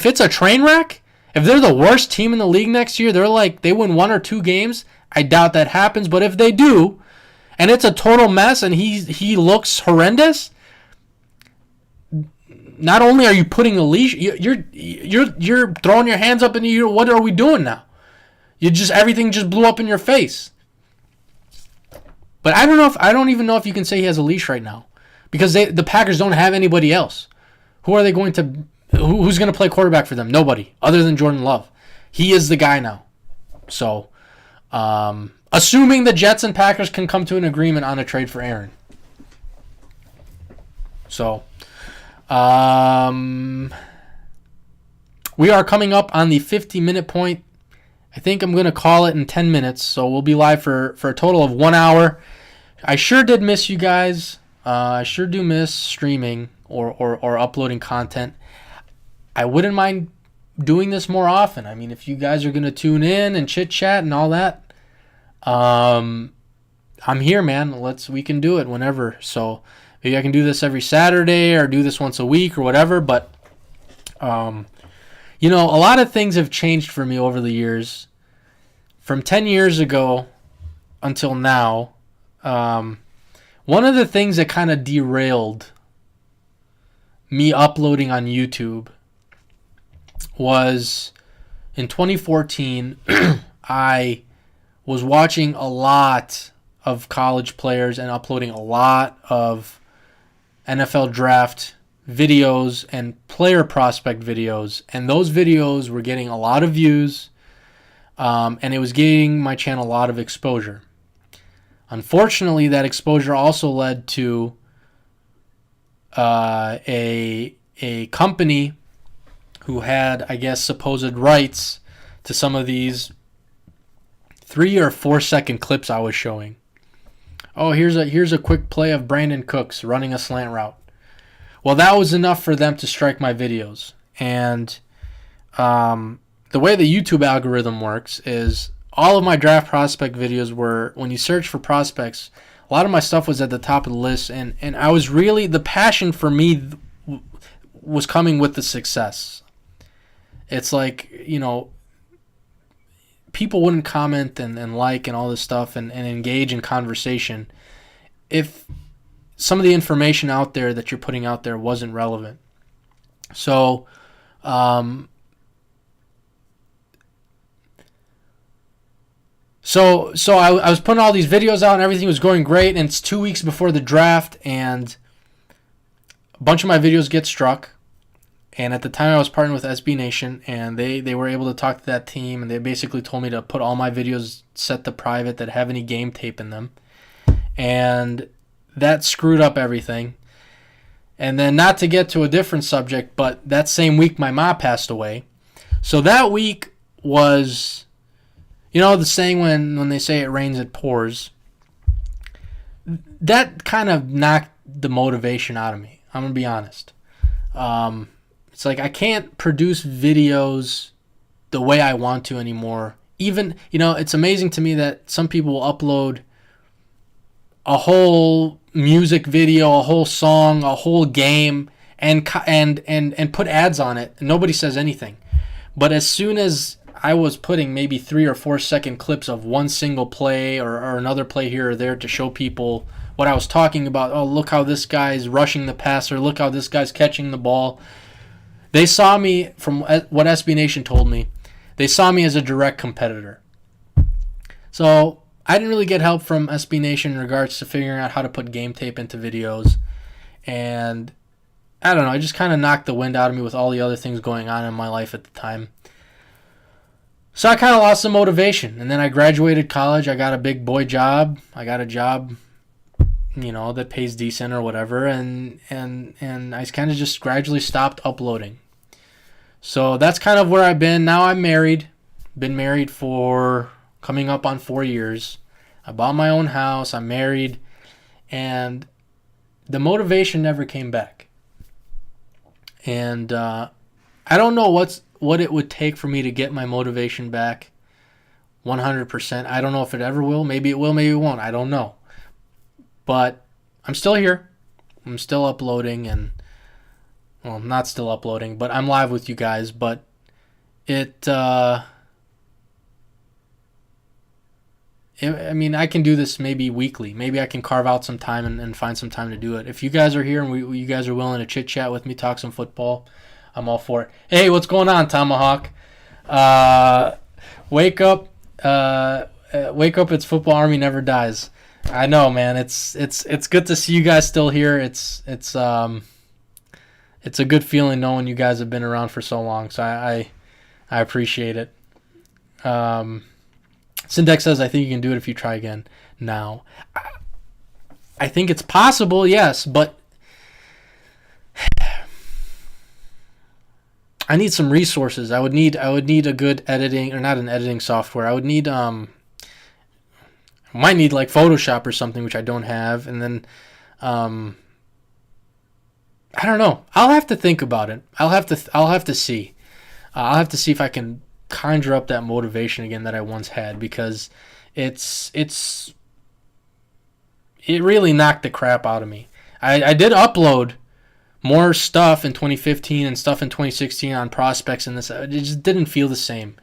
it's a train wreck, if they're the worst team in the league next year, they win 1 or 2 games, I doubt that happens. But if they do, and it's a total mess, and he looks horrendous, not only are you putting a leash, you're throwing your hands up in the air. What are we doing now? Everything just blew up in your face. But I don't even know if you can say he has a leash right now, because the Packers don't have anybody else. Who are they going to? Who's going to play quarterback for them? Nobody other than Jordan Love. He is the guy now. So, assuming the Jets and Packers can come to an agreement on a trade for Aaron. So, we are coming up on the 50-minute point. I think I'm going to call it in 10 minutes, so we'll be live for a total of 1 hour. I sure did miss you guys. I sure do miss streaming or uploading content. I wouldn't mind doing this more often. I mean, if you guys are going to tune in and chit-chat and all that, I'm here, man. We can do it whenever. So maybe I can do this every Saturday or do this once a week or whatever, but a lot of things have changed for me over the years. From 10 years ago until now, one of the things that kind of derailed me uploading on YouTube was in 2014, I was watching a lot of college players and uploading a lot of NFL draft videos and player prospect videos, and those videos were getting a lot of views, and it was getting my channel a lot of exposure. Unfortunately, that exposure also led to a company who had, I guess, supposed rights to some of these 3 or 4 second clips I was showing. Oh, here's a quick play of Brandon Cooks running a slant route. Well, that was enough for them to strike my videos. And the way the YouTube algorithm works is all of my draft prospect videos were, when you search for prospects, a lot of my stuff was at the top of the list. And I was really, the passion for me was coming with the success. It's like, people wouldn't comment and like and all this stuff and engage in conversation if some of the information out there that you're putting out there wasn't relevant. So, So I was putting all these videos out and everything was going great, and it's 2 weeks before the draft, and a bunch of my videos get struck. And at the time I was partnered with SB Nation, and they were able to talk to that team, and they basically told me to put all my videos set to private that have any game tape in them. And that screwed up everything. And then, not to get to a different subject, but that same week my mom passed away. So that week was, the saying when they say it rains, it pours. That kind of knocked the motivation out of me. I'm going to be honest. It's like I can't produce videos the way I want to anymore. Even, it's amazing to me that some people will upload a whole music video, a whole song, a whole game, and put ads on it, and nobody says anything. But as soon as I was putting maybe 3 or 4 second clips of one single play or another play here or there to show people what I was talking about, oh, look how this guy's rushing the passer, look how this guy's catching the ball. They saw me, from what SB Nation told me, they saw me as a direct competitor. So I didn't really get help from SB Nation in regards to figuring out how to put game tape into videos. And I don't know, it just kind of knocked the wind out of me with all the other things going on in my life at the time. So I kind of lost some motivation. And then I graduated college. I got a big boy job. I got a job, that pays decent or whatever. And I kind of just gradually stopped uploading. So that's kind of where I've been. Now I'm married. Been married for coming up on 4 years. I bought my own house. I'm married. And the motivation never came back. And I don't know what it would take for me to get my motivation back 100%. I don't know if it ever will. Maybe it will, maybe it won't. I don't know. But I'm still here. I'm still uploading, and, well, not still uploading, but I'm live with you guys. But I can do this maybe weekly. Maybe I can carve out some time and find some time to do it. If you guys are here and you guys are willing to chit-chat with me, talk some football, I'm all for it. Hey, what's going on, Tomahawk? Wake up. Wake up, it's Football Army Never Dies. I know, man. It's good to see you guys still here. It's a good feeling knowing you guys have been around for so long. So I appreciate it. Syndex says, I think you can do it if you try again now. I think it's possible, yes, but I need some resources. I would need a good editing, or not an editing software. I would need might need like Photoshop or something, which I don't have, and then I don't know. I'll have to think about it. I'll have to see. I'll have to see if I can conjure up that motivation again that I once had, because it really knocked the crap out of me. I did upload more stuff in 2015 and stuff in 2016 on prospects, and this, it just didn't feel the same.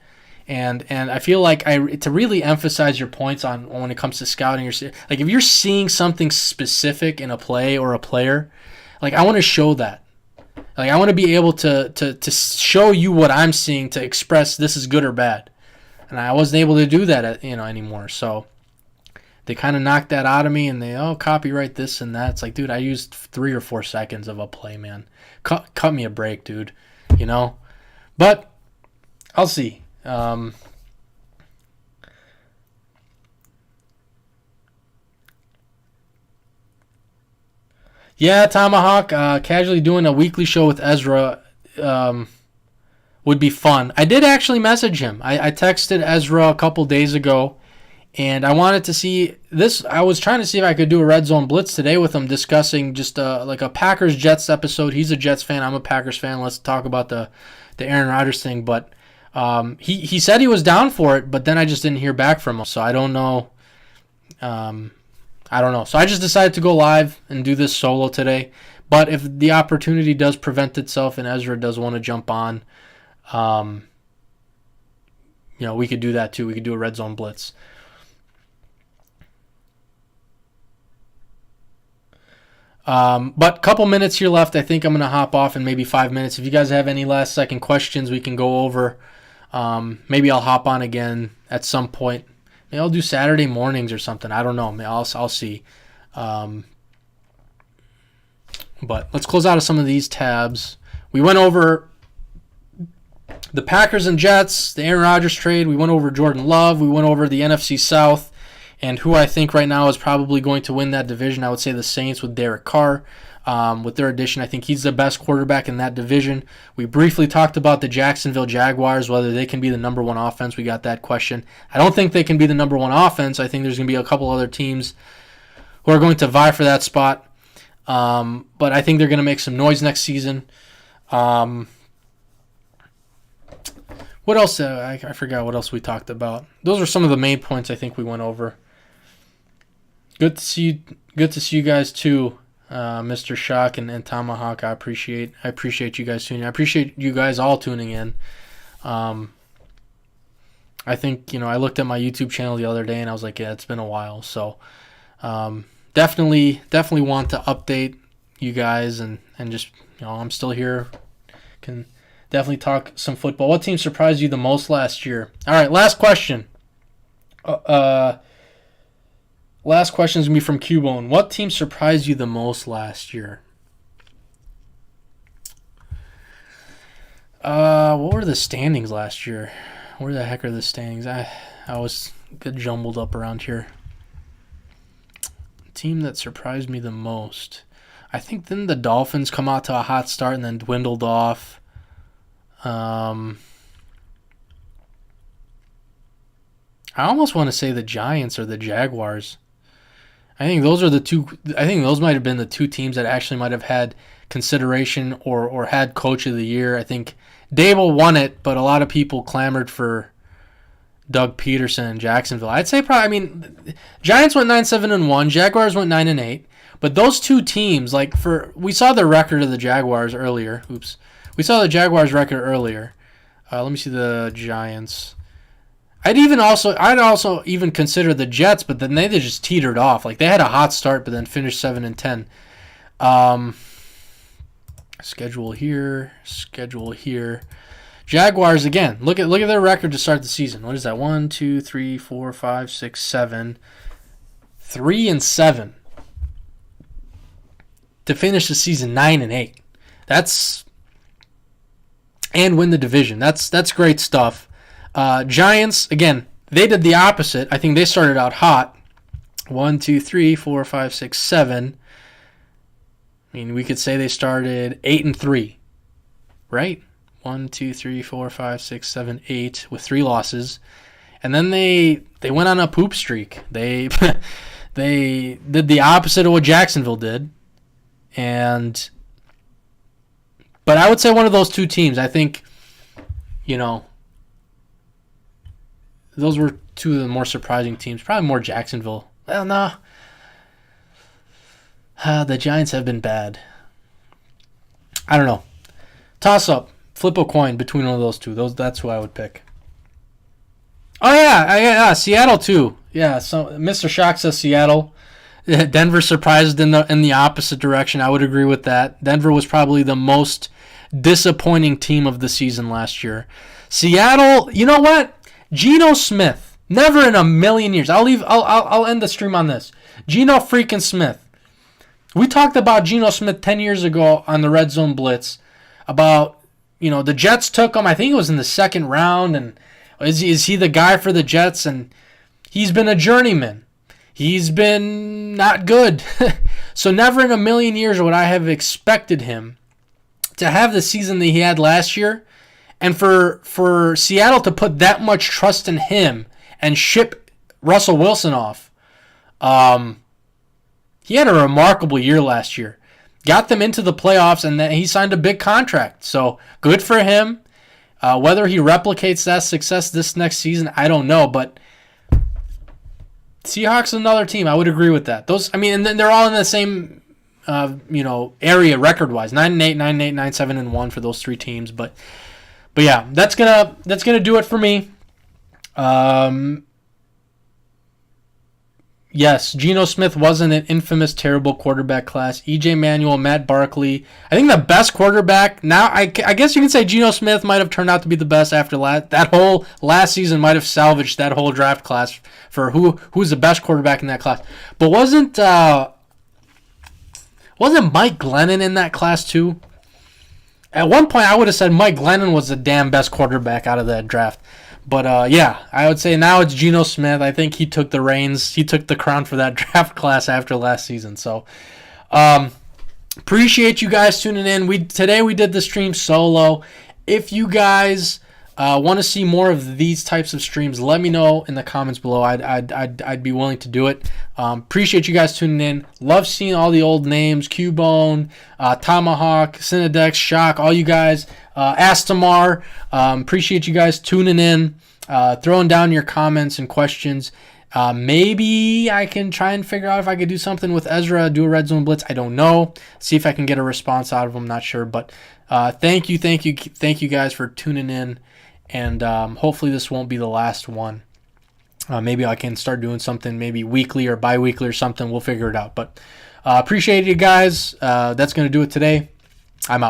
And I feel like to really emphasize your points on when it comes to scouting, like if you're seeing something specific in a play or a player, like I want to show that. Like I want to be able to show you what I'm seeing, to express this is good or bad. and I wasn't able to do that, anymore. So they kind of knocked that out of me, and they copyright this and that. It's like, dude, I used 3 or 4 seconds of a play, man. Cut me a break, dude. But I'll see. Yeah, Tomahawk, casually doing a weekly show with Ezra would be fun. I did actually message him. I texted Ezra a couple days ago, and I wanted to see this. I was trying to see if I could do a Red Zone Blitz today with him, discussing just like a Packers-Jets episode. He's a Jets fan. I'm a Packers fan. Let's talk about the Aaron Rodgers thing. But he said he was down for it, but then I just didn't hear back from him. So I don't know. So I just decided to go live and do this solo today. But if the opportunity does present itself and Ezra does want to jump on, we could do that too. We could do a Red Zone Blitz. But a couple minutes here left. I think I'm going to hop off in maybe 5 minutes. If you guys have any last second questions, we can go over. Maybe I'll hop on again at some point. Maybe I'll do Saturday mornings or something. I don't know. Maybe I'll see. But let's close out of some of these tabs. We went over the Packers and Jets, the Aaron Rodgers trade. We went over Jordan Love. We went over the NFC South and who I think right now is probably going to win that division. I would say the Saints with Derek Carr. With their addition, I think he's the best quarterback in that division. We briefly talked about the Jacksonville Jaguars, whether they can be the number one offense. We got that question. I don't think they can be the number one offense. I think there's going to be a couple other teams who are going to vie for that spot. But I think they're going to make some noise next season. What else? I forgot what else we talked about. Those are some of the main points I think we went over. Good to see you guys too. Mr. Shock and Tomahawk, I appreciate you guys tuning in. I appreciate you guys all tuning in. I think, I looked at my YouTube channel the other day and I was like, yeah, it's been a while. So definitely want to update you guys and just, I'm still here. Can definitely talk some football. What team surprised you the most last year? All right, last question. Last question is going to be from Cubone. What team surprised you the most last year? What were the standings last year? Where the heck are the standings? I was get jumbled up around here. Team that surprised me the most. I think then the Dolphins come out to a hot start and then dwindled off. I almost want to say the Giants or the Jaguars. I think those are the two. I think those might have been the two teams that actually might have had consideration or had Coach of the Year. I think Dable won it, but a lot of people clamored for Doug Peterson in Jacksonville. I'd say probably. I mean, Giants went 9-7-1. Jaguars went 9-8. But those two teams, we saw the record of the Jaguars earlier. We saw the Jaguars record earlier. Let me see the Giants. I'd also even consider the Jets, but then they just teetered off. Like they had a hot start, but then finished 7-10. Schedule here. Jaguars again. Look at their record to start the season. What is that? 1, 2, 3, 4, 5, 6, 7. 3-7. To finish the season 9-8. And win the division. That's great stuff. Giants, again, they did the opposite. I think they started out hot. 1, 2, 3, 4, 5, 6, 7. I mean, we could say they started 8-3, right? 1, 2, 3, 4, 5, 6, 7, 8 with 3 losses. And then they went on a poop streak. They did the opposite of what Jacksonville did. But I would say one of those two teams, I think, those were two of the more surprising teams. Probably more Jacksonville. Well, no. The Giants have been bad. I don't know. Toss up. Flip a coin between one of those two. That's who I would pick. Oh, yeah. Seattle, too. Yeah, so Mr. Shock says Seattle. Denver surprised in the opposite direction. I would agree with that. Denver was probably the most disappointing team of the season last year. Seattle, you know what? Geno Smith. Never in a million years. I'll end the stream on this. Geno freaking Smith. We talked about Geno Smith 10 years ago on the Red Zone Blitz about, the Jets took him. I think it was in the second round. And is he the guy for the Jets? And he's been a journeyman. He's been not good. So never in a million years would I have expected him to have the season that he had last year, and for Seattle to put that much trust in him and ship Russell Wilson off. He had a remarkable year last year. Got them into the playoffs, and then he signed a big contract. So good for him. Whether he replicates that success this next season, I don't know. But Seahawks another team. I would agree with that. And then they're all in the same area record-wise. 9-8, 9-8, 9-7-1 for those three teams. But yeah, that's gonna do it for me. Yes, Geno Smith wasn't an infamous, terrible quarterback class. E.J. Manuel, Matt Barkley. I think the best quarterback now. I guess you can say Geno Smith might have turned out to be the best after that whole last season. Might have salvaged that whole draft class for who's the best quarterback in that class. But wasn't Mike Glennon in that class too? At one point, I would have said Mike Glennon was the damn best quarterback out of that draft. But, yeah, I would say now it's Geno Smith. I think he took the reins. He took the crown for that draft class after last season. So, appreciate you guys tuning in. Today we did the stream solo. If you guys want to see more of these types of streams, let me know in the comments below. I'd be willing to do it. Appreciate you guys tuning in. Love seeing all the old names. Cubone, Tomahawk, Cinedex, Shock, all you guys. Astamar, appreciate you guys tuning in, throwing down your comments and questions. Maybe I can try and figure out if I could do something with Ezra, do a Red Zone Blitz. I don't know. See if I can get a response out of him. Not sure. But thank you guys for tuning in. And hopefully this won't be the last one. Maybe I can start doing something maybe weekly or bi-weekly or something. We'll figure it out. But appreciate you guys. That's going to do it today. I'm out.